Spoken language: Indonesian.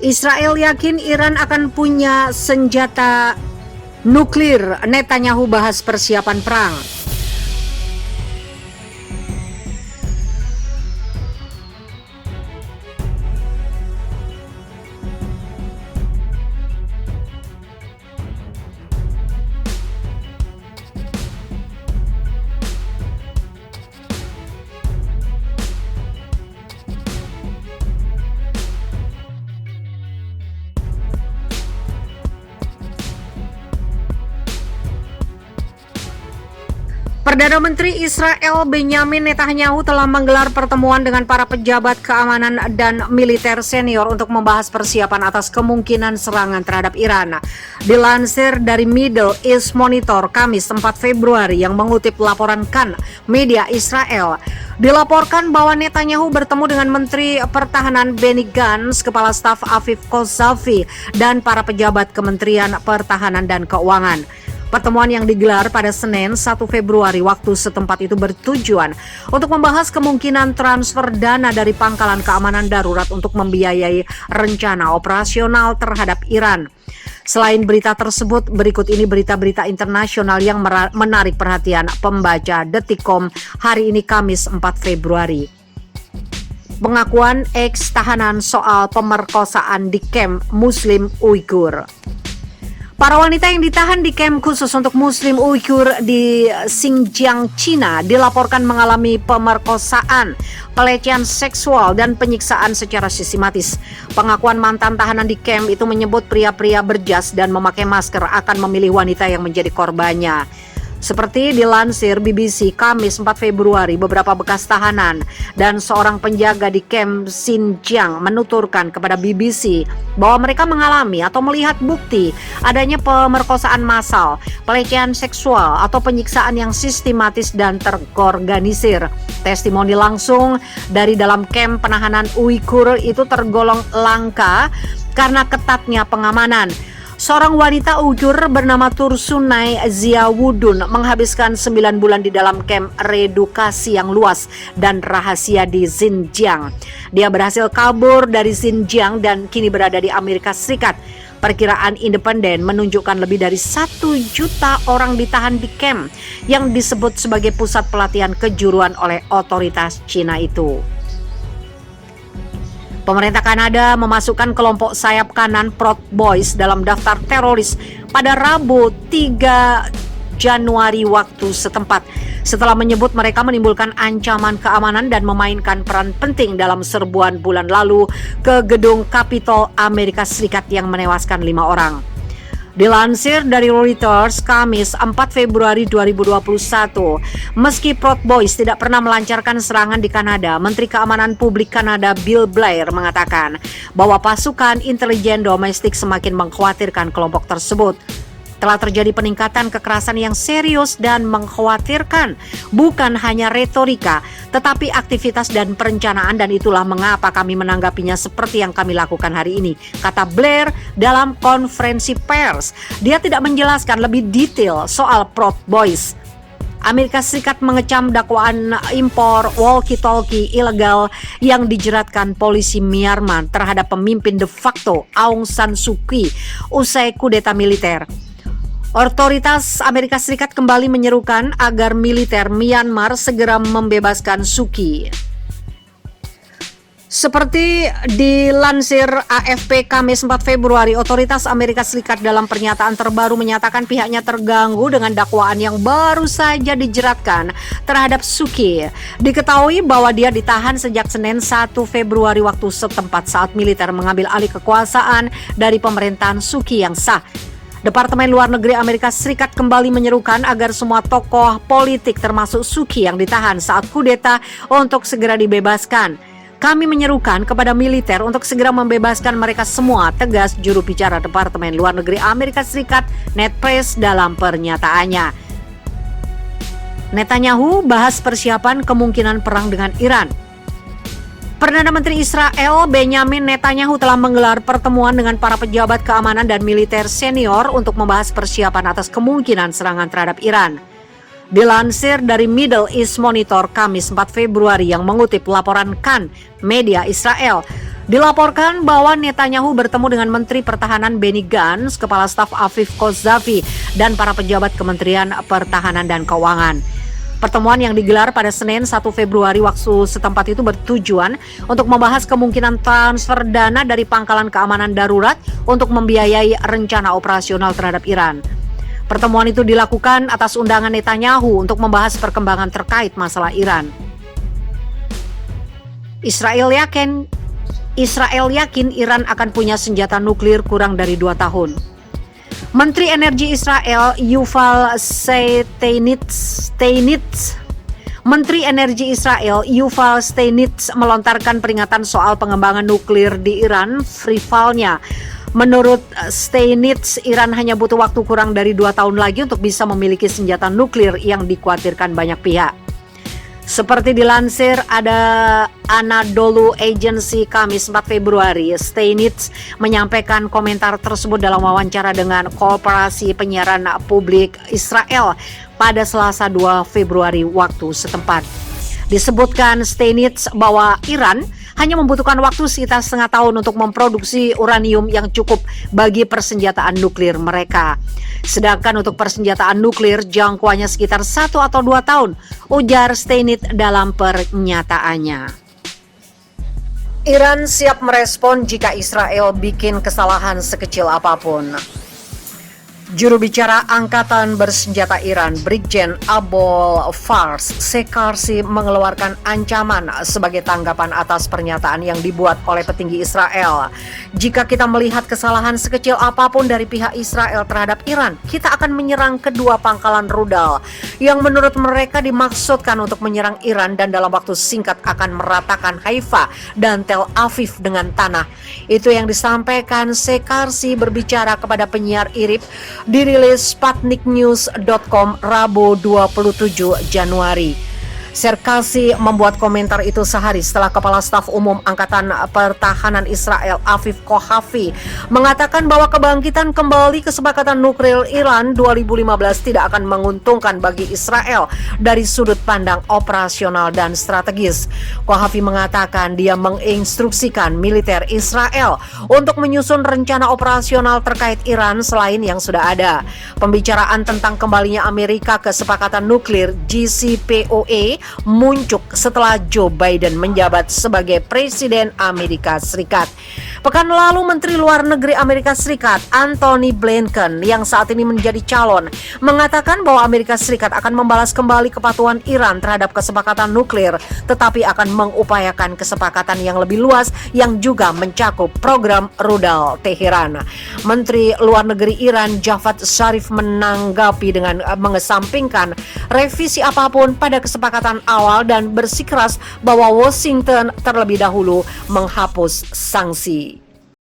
Israel yakin Iran akan punya senjata nuklir. Netanyahu bahas persiapan perang. Perdana Menteri Israel Benyamin Netanyahu telah menggelar pertemuan dengan para pejabat keamanan dan militer senior untuk membahas persiapan atas kemungkinan serangan terhadap Iran. Dilansir dari Middle East Monitor Kamis 4 Februari yang mengutip laporan Kan media Israel, dilaporkan bahwa Netanyahu bertemu dengan Menteri Pertahanan Benny Gantz, Kepala Staf Afif Kozavi, dan para pejabat Kementerian Pertahanan dan Keuangan. Pertemuan yang digelar pada Senin 1 Februari waktu setempat itu bertujuan untuk membahas kemungkinan transfer dana dari pangkalan keamanan darurat untuk membiayai rencana operasional terhadap Iran. Selain berita tersebut, berikut ini berita-berita internasional yang menarik perhatian pembaca Detikcom hari ini Kamis 4 Februari. Pengakuan ex-tahanan soal pemerkosaan di kamp Muslim Uighur. Para wanita yang ditahan di kamp khusus untuk Muslim Uighur di Xinjiang, Cina, dilaporkan mengalami pemerkosaan, pelecehan seksual, dan penyiksaan secara sistematis. Pengakuan mantan tahanan di kamp itu menyebut pria-pria berjas dan memakai masker akan memilih wanita yang menjadi korbannya. Seperti dilansir BBC Kamis 4 Februari, beberapa bekas tahanan dan seorang penjaga di kamp Xinjiang menuturkan kepada BBC bahwa mereka mengalami atau melihat bukti adanya pemerkosaan massal, pelecehan seksual, atau penyiksaan yang sistematis dan terorganisir. Testimoni langsung dari dalam kamp penahanan Uighur itu tergolong langka karena ketatnya pengamanan. Seorang wanita Uighur bernama Tursunay Ziawudun menghabiskan 9 bulan di dalam kamp reedukasi yang luas dan rahasia di Xinjiang. Dia berhasil kabur dari Xinjiang dan kini berada di Amerika Serikat. Perkiraan independen menunjukkan lebih dari 1 juta orang ditahan di kamp yang disebut sebagai pusat pelatihan kejuruan oleh otoritas Cina itu. Pemerintah Kanada memasukkan kelompok sayap kanan Proud Boys dalam daftar teroris pada Rabu 3 Januari waktu setempat setelah menyebut mereka menimbulkan ancaman keamanan dan memainkan peran penting dalam serbuan bulan lalu ke gedung Capitol Amerika Serikat yang menewaskan 5 orang. Dilansir dari Reuters Kamis 4 Februari 2021, meski Proud Boys tidak pernah melancarkan serangan di Kanada, Menteri Keamanan Publik Kanada Bill Blair mengatakan bahwa pasukan intelijen domestik semakin mengkhawatirkan kelompok tersebut. Telah terjadi peningkatan kekerasan yang serius dan mengkhawatirkan, bukan hanya retorika, tetapi aktivitas dan perencanaan, dan itulah mengapa kami menanggapinya seperti yang kami lakukan hari ini, kata Blair dalam konferensi pers. Dia tidak menjelaskan lebih detail soal Proud Boys. Amerika Serikat mengecam dakwaan impor walkie-talkie ilegal yang dijeratkan polisi Myanmar terhadap pemimpin de facto Aung San Suu Kyi usai kudeta militer. Otoritas Amerika Serikat kembali menyerukan agar militer Myanmar segera membebaskan Suu Kyi. Seperti dilansir AFP Kamis 4 Februari, otoritas Amerika Serikat dalam pernyataan terbaru menyatakan pihaknya terganggu dengan dakwaan yang baru saja dijeratkan terhadap Suu Kyi. Diketahui bahwa dia ditahan sejak Senin 1 Februari waktu setempat saat militer mengambil alih kekuasaan dari pemerintahan Suu Kyi yang sah. Departemen Luar Negeri Amerika Serikat kembali menyerukan agar semua tokoh politik termasuk Suu Kyi yang ditahan saat kudeta untuk segera dibebaskan. Kami menyerukan kepada militer untuk segera membebaskan mereka semua, tegas juru bicara Departemen Luar Negeri Amerika Serikat Ned Price dalam pernyataannya. Netanyahu bahas persiapan kemungkinan perang dengan Iran. Perdana Menteri Israel Benyamin Netanyahu telah menggelar pertemuan dengan para pejabat keamanan dan militer senior untuk membahas persiapan atas kemungkinan serangan terhadap Iran. Dilansir dari Middle East Monitor Kamis 4 Februari yang mengutip laporan Kan media Israel, Dilaporkan bahwa Netanyahu bertemu dengan Menteri Pertahanan Benny Gantz, Kepala Staf Afif Kozavi, dan para pejabat Kementerian Pertahanan dan Keuangan. Pertemuan yang digelar pada Senin 1 Februari waktu setempat itu bertujuan untuk membahas kemungkinan transfer dana dari pangkalan keamanan darurat untuk membiayai rencana operasional terhadap Iran. Pertemuan itu dilakukan atas undangan Netanyahu untuk membahas perkembangan terkait masalah Iran. Israel yakin Iran akan punya senjata nuklir kurang dari 2 tahun. Menteri Energi Israel Yuval Steinitz melontarkan peringatan soal pengembangan nuklir di Iran rivalnya. Menurut Steinitz, Iran hanya butuh waktu kurang dari 2 tahun lagi untuk bisa memiliki senjata nuklir yang dikhawatirkan banyak pihak. Seperti dilansir ada Anadolu Agency Kamis 4 Februari, Steinitz menyampaikan komentar tersebut dalam wawancara dengan Korporasi Penyiaran Publik Israel pada Selasa 2 Februari waktu setempat. Disebutkan Steinitz bahwa Iran hanya membutuhkan waktu sekitar setengah tahun untuk memproduksi uranium yang cukup bagi persenjataan nuklir mereka. Sedangkan untuk persenjataan nuklir jangkauannya sekitar 1 atau 2 tahun, ujar Steinitz dalam pernyataannya. Iran siap merespon jika Israel bikin kesalahan sekecil apapun. Juru bicara Angkatan Bersenjata Iran, Brigjen Abol Fars Sekarsi mengeluarkan ancaman sebagai tanggapan atas pernyataan yang dibuat oleh petinggi Israel. Jika kita melihat kesalahan sekecil apapun dari pihak Israel terhadap Iran, kita akan menyerang kedua pangkalan rudal yang menurut mereka dimaksudkan untuk menyerang Iran dan dalam waktu singkat akan meratakan Haifa dan Tel Aviv dengan tanah. Itu yang disampaikan Sekarsi berbicara kepada penyiar IRIB dirilis sputniknews.com Rabu 27 Januari. Sekarsi membuat komentar itu sehari setelah Kepala Staf Umum Angkatan Pertahanan Israel Afif Kohavi mengatakan bahwa kebangkitan kembali kesepakatan nuklir Iran 2015 tidak akan menguntungkan bagi Israel dari sudut pandang operasional dan strategis. Kohavi mengatakan dia menginstruksikan militer Israel untuk menyusun rencana operasional terkait Iran selain yang sudah ada. Pembicaraan tentang kembalinya Amerika ke kesepakatan nuklir JCPOA muncul setelah Joe Biden menjabat sebagai Presiden Amerika Serikat. Pekan lalu Menteri Luar Negeri Amerika Serikat Antony Blinken yang saat ini menjadi calon mengatakan bahwa Amerika Serikat akan membalas kembali kepatuhan Iran terhadap kesepakatan nuklir, tetapi akan mengupayakan kesepakatan yang lebih luas yang juga mencakup program rudal Teheran. Menteri Luar Negeri Iran Javad Zarif menanggapi dengan mengesampingkan revisi apapun pada kesepakatan awal dan bersikeras bahwa Washington terlebih dahulu menghapus sanksi.